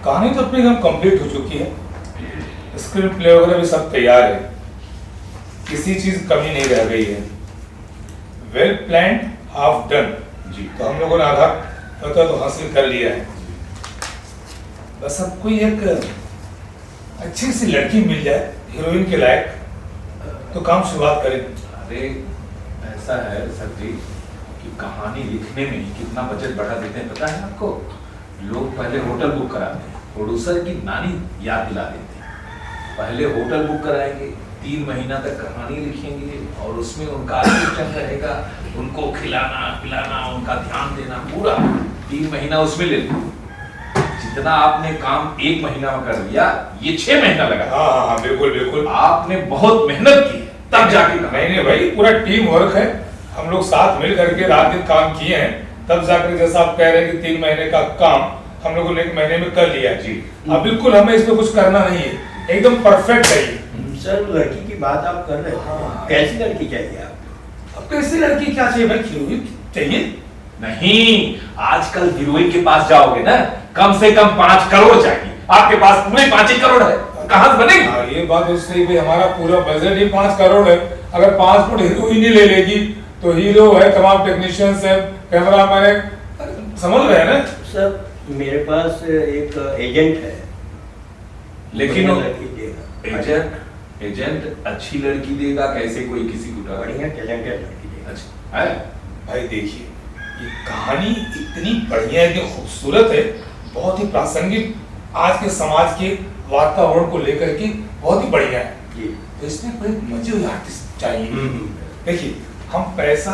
कहानी तो अपनी एकदम कंप्लीट हो चुकी है, स्क्रीन प्ले वगैरह भी सब तैयार है, किसी चीज कमी नहीं रह गई है। वेल प्लान्ड हाफ डन जी। तो हम लोगों ने आधा पता तो हासिल कर लिया है, बस अब कोई एक अच्छी सी लड़की मिल जाए हीरोइन के लायक तो काम शुरुआत करें। अरे ऐसा है सर जी कि कहानी लिखने में ही कितना बजट बढ़ा देते हैं पता है आपको। लोग पहले होटल बुक कराते हैं, प्रोड्यूसर की नानी याद दिला देते हैं। पहले होटल बुक कराएंगे, 3 महीना तक कहानी लिखेंगे और उसमें उनका असिस्टेंट रहेगा, उनको खिलाना पिलाना उनका ध्यान देना, पूरा 3 महीना उसमें ले लो। जितना आपने काम 1 महीना में कर दिया, ये 6 महीना लगा। हाँ बिल्कुल बिल्कुल, आपने बहुत मेहनत की है तब जाके। नहीं भाई, पूरा टीम वर्क है, हम लोग साथ मिल करके रात दिन काम किए हैं, तब जाकर जैसा आप कह रहे हैं कि 3 महीने का काम हम लोगों ने 1 महीने में कर लिया जी। अब बिल्कुल हमें इसमें कुछ करना नहीं है, एकदम परफेक्ट है ये। सर लड़की की बात आप कर रहे हैं, कैसी लड़की चाहिए आप? अब कैसी लड़की क्या चाहिए भाई, हीरोइन चाहिए? नहीं, आजकल हीरोइन के पास जाओगे ना, कम से कम 5 करोड़ चाहिए। आपके पास पूरे 5 ही करोड़ है, कहां से बनेगी? ये बात उससे भी हमारा पूरा बजट ही 5 करोड़ है। अगर 5 करोड़ हीरोइन ही ले लेगी तो हीरो है, तमाम टेक्नीशियंस है, कैमरामैन है, समझ रहे हैं ना? सर मेरे पास एक एजेंट है, लेकिन एजेंट एजेंट अच्छी लड़की देगा कैसे? कोई किसी को बढ़िया टैलेंटेड लड़की देगा। अच्छा है भाई, देखिए ये कहानी इतनी बढ़िया है, इतनी खूबसूरत है, बहुत ही प्रासंगिक आज के समाज के वातावरण को लेकर के बहुत ही बढ़िया है जी। तो इसमें कोई मजे हुए आर्टिस्ट चाहिए। देखिए हम पैसा,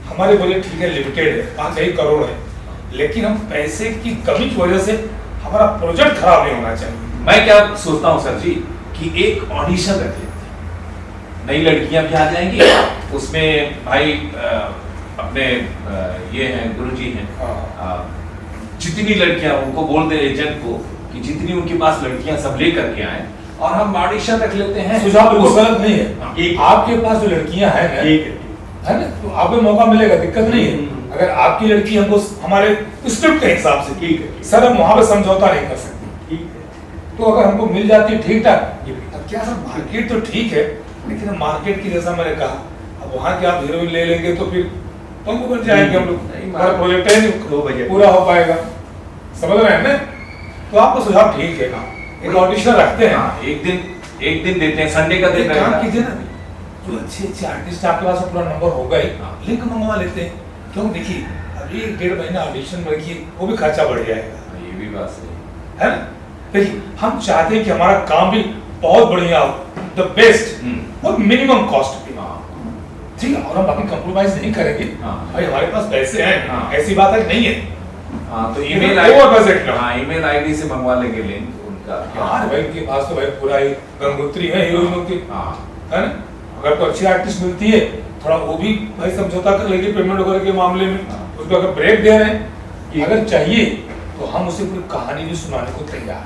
हमारे बोले ठीक है लिमिटेड है, 5 करोड़ है, लेकिन हम पैसे की कमी की वजह से हमारा प्रोजेक्ट खराब नहीं होना चाहिए। मैं क्या सोचता हूँ सर जी कि एक ऑडिशन रख लेते हैं, नई लड़कियां भी आ जाएंगी, उसमें भाई अपने ये हैं गुरुजी हैं, जितनी लड़कियां उनको बोल दे एजेंट को कि जितनी उनके पास लड़कियां सब लेकर के आए और हम ऑडिशन रख लेते हैं। सुझाव बिल्कुल गलत नहीं है, आपके पास जो लड़कियां हैं है ना, तो आपको मौका मिलेगा, दिक्कत नहीं है। अगर आपकी लड़की हमको हमारे स्क्रिप्ट के हिसाब से, ठीक है सर, हम वहां पे समझौता नहीं कर सकते, ठीक है, तो अगर हमको मिल जाती है ठीक ठाक। अब क्या सर, मार्केट तो ठीक है, लेकिन मार्केट की जैसा मैंने कहा, अब वहां के आप हीरोइन ले लेंगे तो फिर तुमको बन जाएंगे हम लोग, हमारा प्रोजेक्ट है नहीं पूरा हो पाएगा, समझ रहे हैं ना? तो आपको सुझाव ठीक है, एक ऑडिशन रखते हैं, एक दिन देते हैं, संडे का दिन काम कीजिए ना, जो अच्छे आर्टिस्ट आपके पास पूरा नंबर होगा ही, लिंक मंगवा लेते हैं। क्यों, देखिए अभी 1-1.5 महीना ऑडिशन में रखिए, वो भी खर्चा बढ़ जाएगा। ये भी बात सही है ना? देखिए हम चाहते हैं कि हमारा काम भी बहुत बढ़िया हो, द बेस्ट और मिनिमम कॉस्ट पे, ठीक है, और हम बाकी कंप्रोमाइज नहीं करेंगे। भाई हमारे पास पैसे हैं, ऐसी बात है नहीं है। तो ईमेल आईडी से मंगवा लेंगे लिंक उनका। हाँ भाई, के पास तो भाई पूरा ही गंगोत्री है हीरोइनों की, है ना? अगर तो अच्छी आर्टिस्ट मिलती है, थोड़ा वो भी भाई समझौता कर लेंगे पेमेंट वगैरह के मामले में, उसको अगर ब्रेक दे रहे हैं, अगर चाहिए तो हम उसे पूरी कहानी भी सुनाने को तैयार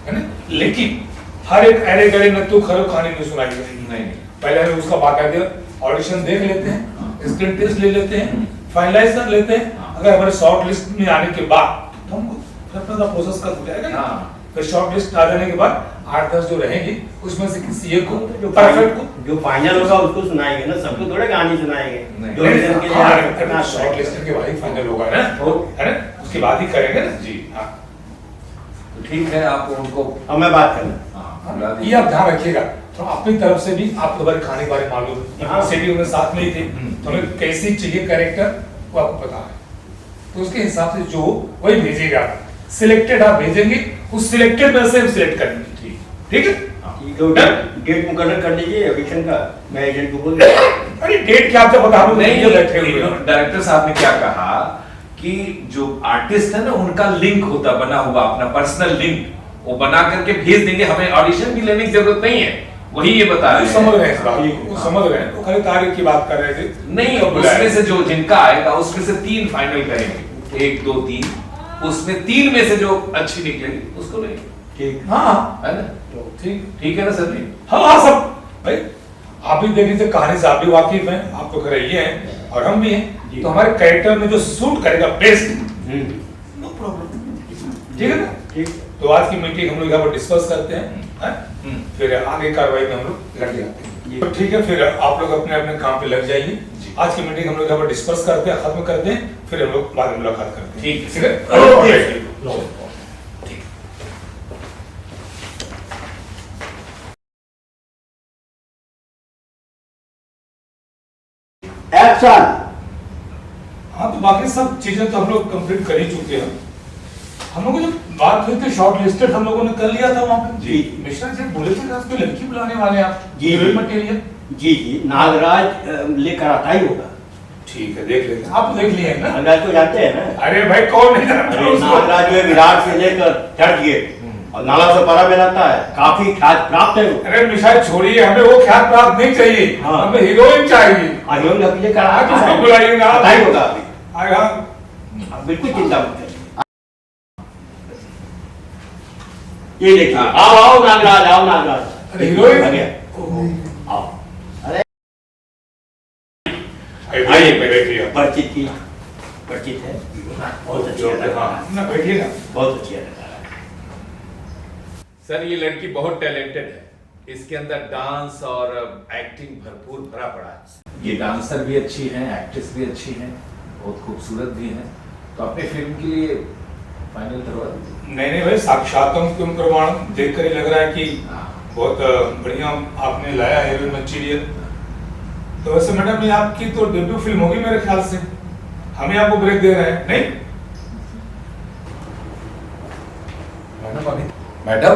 है ना? लेकिन हर एक अरे गरे नत्थु खरो कहानी नहीं सुनाई जाएगी, नहीं, पहले हम उसका बाकायदा ऑडिशन देख लेते हैं, स्क्रीन टेस्ट ले लेते हैं, फाइनलाइज कर लेते हैं। अगर हमारे शॉर्ट लिस्ट में आने के बाद तो हमको फिर प्रोसेस कर जाएगा ना, फिर शॉर्ट लिस्ट आ जाने के बाद 8-10 जो रहेंगे उसमें से किसी एक को, जो परफेक्ट को, जो फाइनल होगा उसको सुनाएंगे ना, सबको थोड़ा कहानी सुनाएंगे। शॉर्ट लिस्ट के बाद ही फाइनल होगा ना, है ना? उसके बाद ही करेंगे ना जी। हाँ तो ठीक है, आप उनको मैं बात करना, ये आप ध्यान रखिएगा, तो अपनी तरफ से भी आप दोबारा खाने के बारे में मालूम से भी उन्हें साथ में ही थे, तो हमें कैसी चाहिए कैरेक्टर वो आपको पता है, तो उसके हिसाब से जो वही भेजेगा, सिलेक्टेड आप भेजेंगे, उस सिलेक्टेड में से हम सिलेक्ट करेंगे, ठीक है? डेट मुकर्रर कर लीजिए ऑडिशन का, मैं एजेंट को बोल दूंगा। अरे डेट क्या आपको बता दूं? नहीं, डायरेक्टर साहब ने क्या कहा कि जो आर्टिस्ट है ना उनका लिंक होता बना हुआ, अपना पर्सनल लिंक वो बना करके भेज देंगे, हमें ऑडिशन भी लेने की जरूरत नहीं है, वही ये बता रहे हैं। समझ रहे हैं इस बात को, समझ रहे हैं, तो खाली तारीख की बात कर रहे थे। नहीं, उसमें से जो जिनका आएगा उसमें से 3 फाइनल करेंगे, 1 2 3, उसमें 3 में से जो अच्छी निकलेगी उसको लेंगे, ठीक? हाँ है ना? तो ठीक है ना सर जी? हाँ सब भाई, आप भी देख लीजिए, कहानी से आप भी वाकिफ हैं, आप तो खैर ये हैं और हम भी हैं, तो हमारे कैरेक्टर में जो सूट करेगा बेस्ट, नो प्रॉब्लम, ठीक है ना? ठीक। तो आज की मीटिंग हम लोग यहाँ पर डिस्कस करते हैं, फिर आगे कार्रवाई में हम लोग लग जाते हैं। तो ठीक है, फिर आप लोग अपने अपने काम पे लग जाइए। आज की मीटिंग हम लोग यहाँ पर डिस्कस करते हैं, खत्म करते हैं, फिर हम लोग बाद में मुलाकात करते हैं। ठीक है। एक्शन। हाँ, तो बाकी सब चीजें तो हम लोग कंप्लीट कर ही चुके हैं। हम लोगों को जो बात हुई थी शॉर्ट लिस्टेड हम लोगों ने कर लिया था वहाँ पे। जी। मिश्रा जी बोले थे कि कोई लड़की बुलाने वाले हैं आप, जी। Heroine material. जी जी, नागराज लेकर आता ही होगा। ठीक है, देख लेते हैं। आप देख लिए हैं ना? नागराज को जानते हैं ना? अरे भाई, कौन नहीं जानता अरे उसको? नागराज जो है विराट से लेकर चढ़ गेट और नाला से पारा में रहता है, काफी ख्यात प्राप्त है वो। अरे मिश्रा छोड़िए, हमें वो ख्यात प्राप्त नहीं चाहिए, हाँ। हमें हीरोइन चाहिए। हीरोइन का लेकर आप उसको बुलाइए ना। आता ही होगा अभी। आएगा। आप बिल्कुल चिंता मत करिए। ये देखिए, आओ आओ नागराज, आओ नागराज। अरे हीरोइन आ गया। आओ। अरे आइए, बैठिए। परिचित की परिचित है, बहुत अच्छी है। हाँ, ना बैठिए ना। बहुत अच्छी है। सर, ये लड़की बहुत टैलेंटेड है, इसके अंदर डांस और एक्टिंग भरपूर भरा पड़ा है। ये डांसर भी अच्छी है, एक्ट्रेस भी अच्छी है, बहुत खूबसूरत भी है। तो अपने फिल्म के लिए फाइनल करवा दीजिए। नहीं भाई, साक्षात्म क्यों प्रमाण देख कर ही लग रहा है कि बहुत बढ़िया आपने लाया है हीरोइन मटेरियल। तो वैसे मैडम, ये आपकी तो डेब्यू फिल्म होगी मेरे ख्याल से, हमें आपको ब्रेक दे रहे हैं नहीं? मैडम,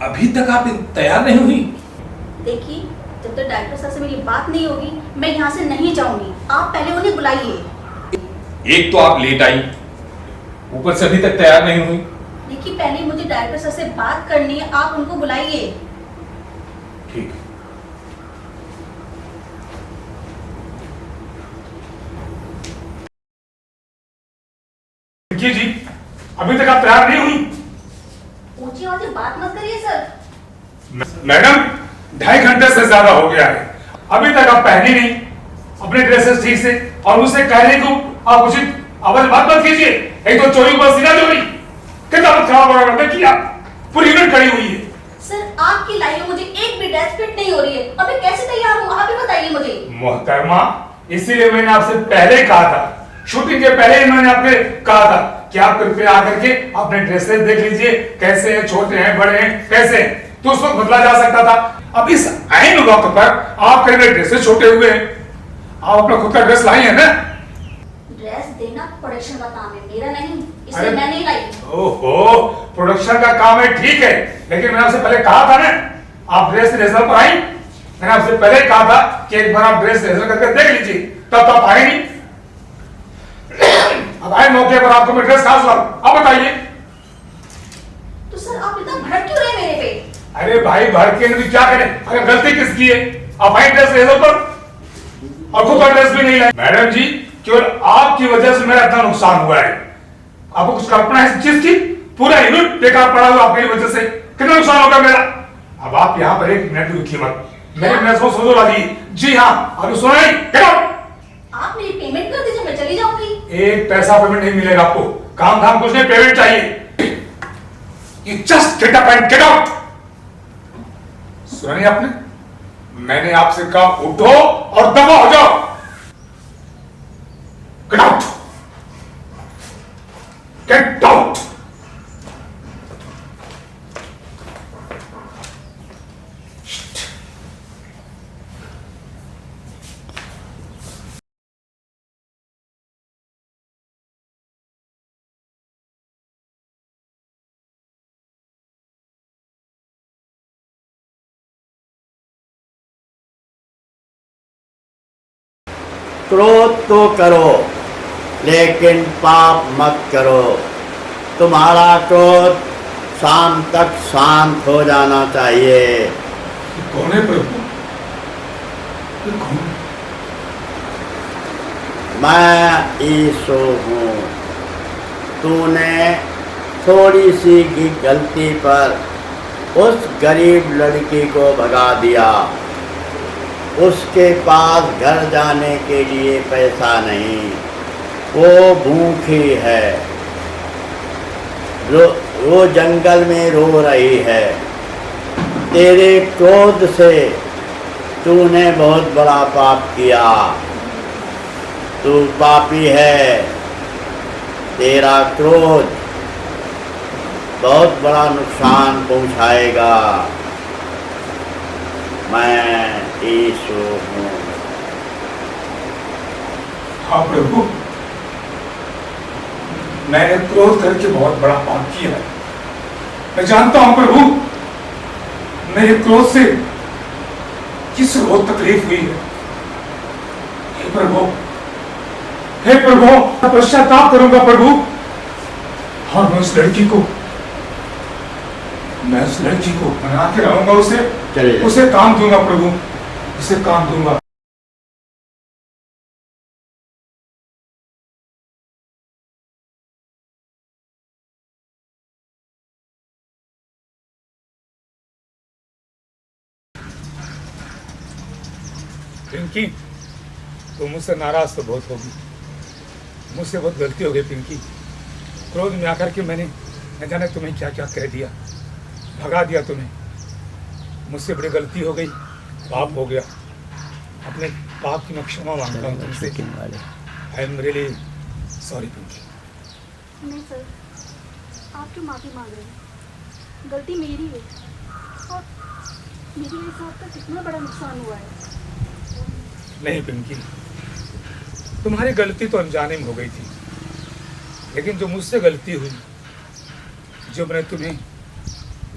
अभी तक आप तैयार नहीं हुई? देखिए, जब तक डायरेक्टर साहब से मेरी बात नहीं होगी मैं यहाँ से नहीं जाऊंगी। आप पहले उन्हें बुलाइए। एक तो आप लेट आई, ऊपर से अभी तक तैयार नहीं हुई। देखिए, पहले मुझे डायरेक्टर साहब से बात करनी है, आप उनको बुलाइए। ठीक है। जी, अभी तक आप तैयार नहीं हुई? ऊंची आवाज से बात मत करिए सर। मैडम, 2.5 घंटे से ज्यादा हो गया है, अभी तक आप पहनी नहीं अपने ड्रेसेस ठीक से, और मुझसे कह रहे को आप उचित आवाज बात मत कीजिए। एक तो चोरी ऊपर सीधा चोरी, कितना खराब हो रहा है, देखिए आप पूरी यूनिट खड़ी हुई है। सर, आपकी लाइन में मुझे एक भी ड्रेस फिट नहीं हो रही है, अब मैं कैसे तैयार हूँ, आप ही बताइए मुझे। मोहतरमा, इसीलिए मैंने आपसे पहले कहा था, शूटिंग के पहले ही मैंने आपसे कहा था कि आप कृपया आकर के अपने ड्रेसेस देख लीजिए, कैसे हैं, छोटे हैं, बड़े हैं, कैसे हैं, तो उस वक्त बदला जा सकता था। अब इस आईन वक्त पर आप कह रहे ड्रेसेस छोटे हुए हैं, आप अपना खुद का ड्रेस लाई है ना? ड्रेस देना प्रोडक्शन का काम है, मेरा नहीं, अरे, इसलिए मैं नहीं लाई। ओहो, प्रोडक्शन का काम है, ठीक है, लेकिन मैंने आपसे पहले कहा था ना, आप ड्रेस रिहर्सल पर आई। मैंने आपसे पहले कहा था कि एक बार आप ड्रेस रिहर्सल करके देख लीजिए, तब तो आप आए नहीं। अब आए मौके पर आपको मैं ड्रेस खास लाऊं, अब बताइए। तो सर, आप इतना भड़क क्यों रहे मेरे पे? अरे भाई, भड़के भी क्या करें, अगर गलती किसकी है? आप आई ड्रेस रिहर्सल पर और खुद का ड्रेस भी नहीं लाए। मैडम जी, केवल आपकी वजह से मेरा इतना नुकसान हुआ है। आपको कुछ कल्पना है इस चीज की? पूरा यूनिट बेकार पड़ा हुआ आपकी वजह से, कितना नुकसान होगा मेरा। अब आप यहाँ पर एक मिनट भी रुकिए मत, मेरे मैच को सोचो वाली। जी हाँ, अभी सुना नहीं, आप मेरी पेमेंट कर दीजिए, मैं चली जाऊंगी। एक पैसा पेमेंट नहीं मिलेगा आपको, काम धाम कुछ नहीं, पेमेंट चाहिए। You just get up and get out। सुना नहीं आपने? मैंने आपसे कहा उठो और दबा हो जाओ। Get out! Get out! क्रोध तो करो लेकिन पाप मत करो। तुम्हारा क्रोध शाम तक शांत हो जाना चाहिए। कौन है प्रभु? ये कौन है? मैं ईशो हूँ। तूने थोड़ी सी की गलती पर उस गरीब लड़की को भगा दिया। उसके पास घर जाने के लिए पैसा नहीं, वो भूखी है। वो जंगल में रो रही है। तेरे क्रोध से तूने बहुत बड़ा पाप किया। तू पापी है। तेरा क्रोध बहुत बड़ा नुकसान पहुंचाएगा। मैं यीशु हूँ। हाँ प्रभु, मैंने क्रोध करके बहुत बड़ा पाप किया है। मैं जानता हूं प्रभु, मेरे क्रोध से किसी को तकलीफ हुई है। हे प्रभु, मैं पश्चाताप करूंगा प्रभु, और मैं उस लड़की को मना के रहूंगा। उसे काम दूंगा प्रभु, उसे काम दूंगा। पिंकी, तुम मुझसे नाराज तो बहुत होगी। मुझसे बहुत गलती हो गई पिंकी। क्रोध में आकर के मैंने न जाने तुम्हें क्या क्या कह दिया, भगा दिया तुम्हें। मुझसे बड़ी गलती हो गई, पाप हो गया। अपने पाप की मैं क्षमा मांगता हूँ तुमसे। I am really sorry Pinky. नहीं सर, आप क्यों माफ़ी मांग रहे हैं? गलती मेरी है, और मेरी वजह से आपका कितना बड़ा नुकसान हुआ है। नहीं पिंकी, तुम्हारी गलती तो अनजाने में हो गई थी, लेकिन जो मुझसे गलती हुई, जो मैंने तुम्हें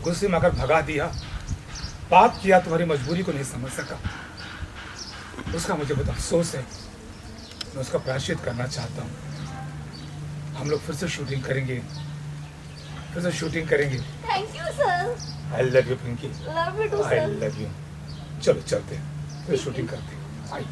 गुस्से में आकर भगा दिया, पाप किया, तुम्हारी मजबूरी को नहीं समझ सका, उसका मुझे बहुत अफसोस है। मैं उसका प्रायश्चित करना चाहता हूँ। हम लोग फिर से शूटिंग करेंगे। Thank you sir. I love you Pinky. Love you too I sir. Love you. चलो चलते हैं, फिर शूटिंग करते हैं। आई।